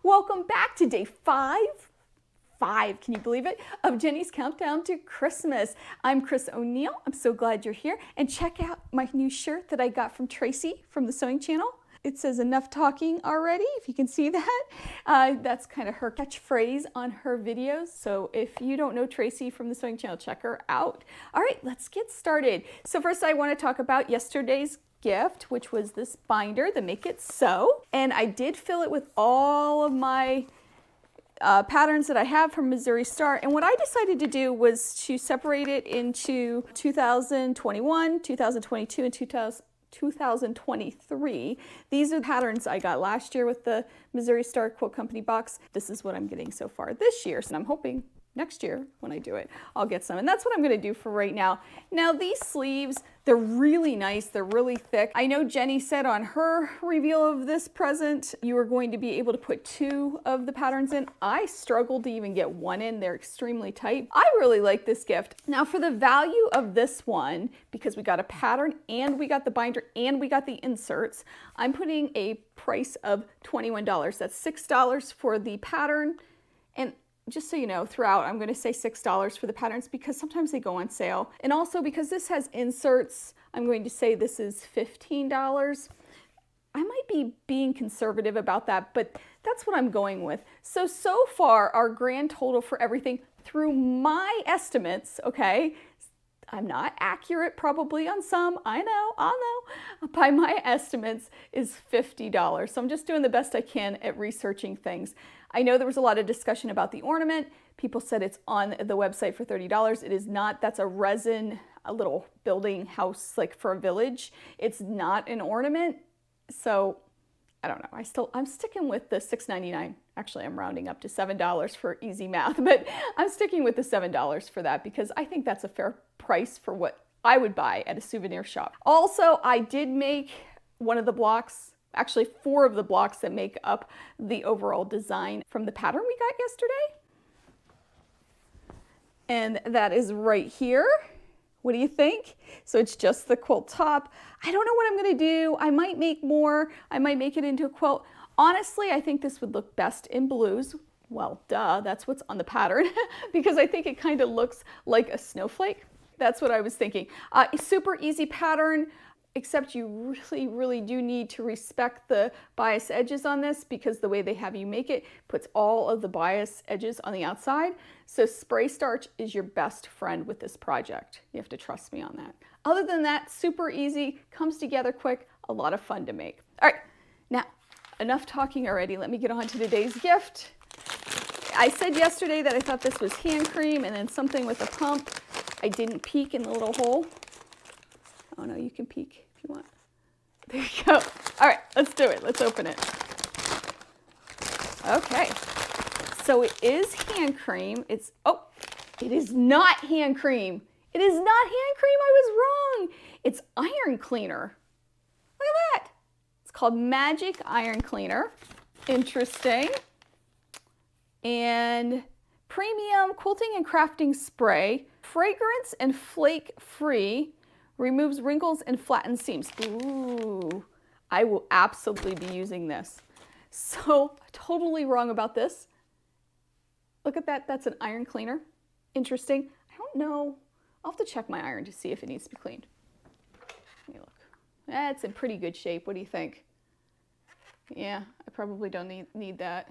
Welcome back to day five, can you believe it, of Jenny's Countdown to Christmas. I'm Chris O'Neill. I'm so glad you're here. And check out my new shirt that I got from Tracy from the Sewing Channel. It says enough talking already, if you can see that. That's kind of her catchphrase on her videos. So if you don't know Tracy from the Sewing Channel, check her out. All right, let's get started. So first I want to talk about yesterday's gift, which was this binder, the Make It Sew. And I did fill it with all of my patterns that I have from Missouri Star. And what I decided to do was to separate it into 2021, 2022, and 2023. These are the patterns I got last year with the Missouri Star Quilt Company box. This is what I'm getting so far this year. So I'm hoping next year when I do it, I'll get some. And that's what I'm going to do for right now. Now these sleeves, they're really nice. They're really thick. I know Jenny said on her reveal of this present, you were going to be able to put 2 of the patterns in. I struggled to even get 1 in. They're extremely tight. I really like this gift. Now for the value of this one, because we got a pattern and we got the binder and we got the inserts, I'm putting a price of $21. That's $6 for the pattern. And just so you know, throughout, I'm going to say $6 for the patterns because sometimes they go on sale. And also because this has inserts, I'm going to say this is $15. I might be being conservative about that, but that's what I'm going with. So far, our grand total for everything through my estimates, okay, I'm not accurate probably on some, I'll know, by my estimates is $50. So I'm just doing the best I can at researching things. I know there was a lot of discussion about the ornament. People said it's on the website for $30. It is not. That's a resin, a little building house like for a village. It's not an ornament. So I don't know. I'm sticking with the $6.99. Actually, I'm rounding up to $7 for easy math, but I'm sticking with the $7 for that because I think that's a fair price for what I would buy at a souvenir shop. Also, I did make one of the blocks, actually 4 of the blocks that make up the overall design from the pattern we got yesterday. And that is right here. What do you think? So it's just the quilt top. I don't know what I'm gonna do. I might make more. I might make it into a quilt. Honestly, I think this would look best in blues. Well, duh, that's what's on the pattern because I think it kind of looks like a snowflake. That's what I was thinking. A super easy pattern, except you really do need to respect the bias edges on this because the way they have you make it puts all of the bias edges on the outside. So spray starch is your best friend with this project. You have to trust me on that. Other than that, super easy, comes together quick, a lot of fun to make. All right, now enough talking already. Let me get on to today's gift. I said yesterday that I thought this was hand cream and then something with a pump. I didn't peek in the little hole. Oh no, you can peek if you want. There you go. All right, let's do it. Let's open it. Okay, so it is hand cream. It is not hand cream. It is not hand cream, I was wrong. It's iron cleaner. Look at that. It's called Magic Iron Cleaner. Interesting. And premium quilting and crafting spray, fragrance and flake free, removes wrinkles and flattens seams. Ooh, I will absolutely be using this. So totally wrong about this. Look at that, that's an iron cleaner. Interesting. I don't know. I'll have to check my iron to see if it needs to be cleaned. Let me look. It's in pretty good shape. What do you think? Yeah, I probably don't need that.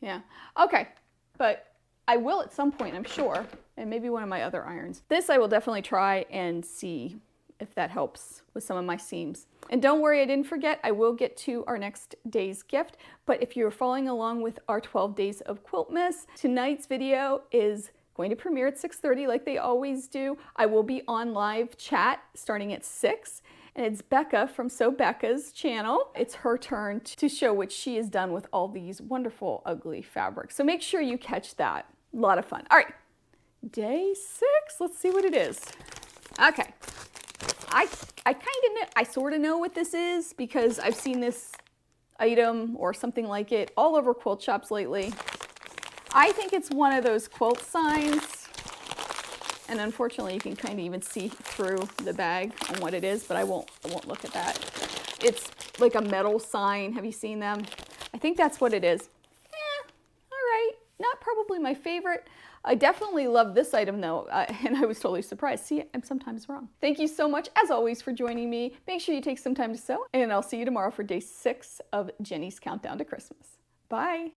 Yeah, okay, but I will at some point, I'm sure, and maybe one of my other irons. This I will definitely try and see if that helps with some of my seams. And don't worry, I didn't forget, I will get to our next day's gift, but if you're following along with our 12 days of Quiltmas, tonight's video is going to premiere at 6:30 like they always do. I will be on live chat starting at 6. And it's Becca from Sew Becca's channel. It's her turn to show what she has done with all these wonderful, ugly fabrics. So make sure you catch that. A lot of fun. All right, day 6, let's see what it is. Okay, I sort of know what this is because I've seen this item or something like it all over quilt shops lately. I think it's one of those quilt signs. And unfortunately, you can kind of even see through the bag on what it is, but I won't look at that. It's like a metal sign. Have you seen them? I think that's what it is. All right, not probably my favorite. I definitely love this item though, and I was totally surprised. See, I'm sometimes wrong. Thank you so much, as always, for joining me. Make sure you take some time to sew, and I'll see you tomorrow for day 6 of Jenny's Countdown to Christmas. Bye.